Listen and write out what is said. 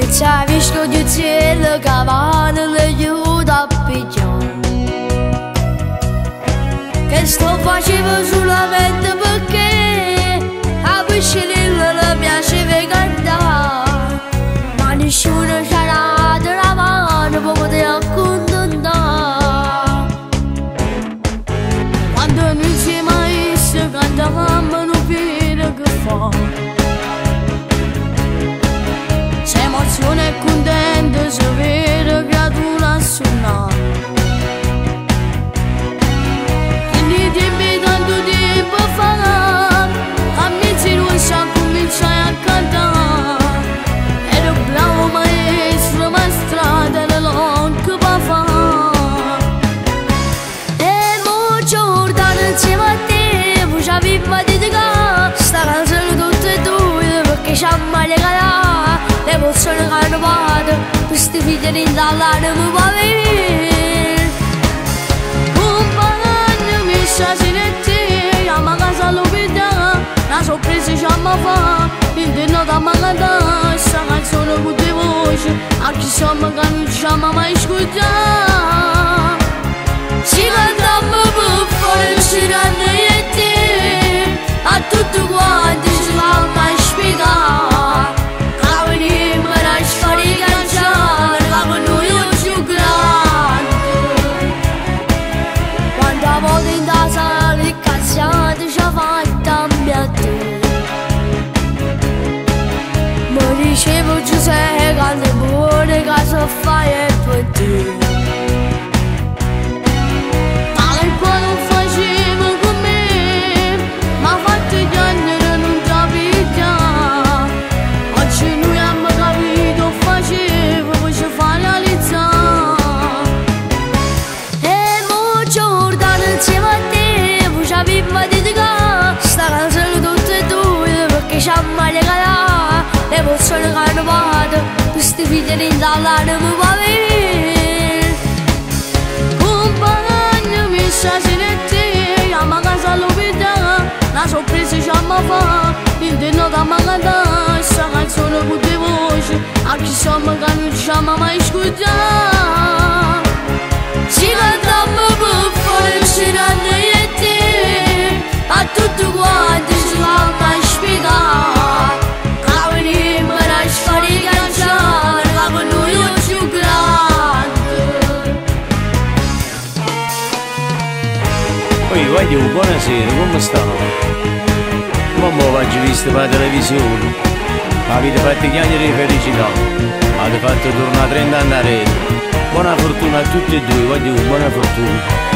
c'è visto di cielo che va nell'aiuto a pigliare, che sto facendo solamente perché a piscina le piace cantare, ma nessuno sarà della mano per poter accontentare. Quando non si mai si canta non più che fa, c'è emozione e contento se vede creatura a suonare. Quindi dimmi tanto tempo fa, amici russi cominciai a cantare, ero bravo maestro, ma strada era lunga per fare. E mo Giordano insieme a te, poi ci aveva dedicato sta canzone tutte e due, perché ci ha mai regalato le emozioni che hanno fatto questi figli dall'anima va venire. Un bagno mi stasera e te, chiama a casa all'opità, la sorpresa ci ha fatto, intendo da cantare questa canzone con due voci, a chi siamo che non ci abbiamo mai ascoltato. Ci cantiamo per fare girando io e te, a tutti quanti ci va mai spiegare. Dicevo Giuseppe, quante buone cose fai e per te. Tale e quale non facevo con me, ma fatto gli anni e non capita. Oggi noi abbiamo capito, facevo, poi ci fa realizzare. E mo Giordano insieme a te, poi ci aveva dedicato sta canzone tutte e due, perché ci ha mai regalato le emozioni che hanno fatto questi figli dall'anima va venire. Un bagno mi stasera e te, chiama a casa all'opità, la sorpresa ci ha fatto, intendo da cantare questa canzone con due voci, a chi siamo che non ci abbiamo mai ascoltato. Ci cantiamo per fare girando io e te, a tutti quanti ci va mai spiegare. Voglio, buonasera, come stanno? Mamma oggi visto per la televisione, avete fatto chiacchiere di felicità, avete fatto tornare 30 anni a rete. Buona fortuna a tutti e due, voglio buona fortuna.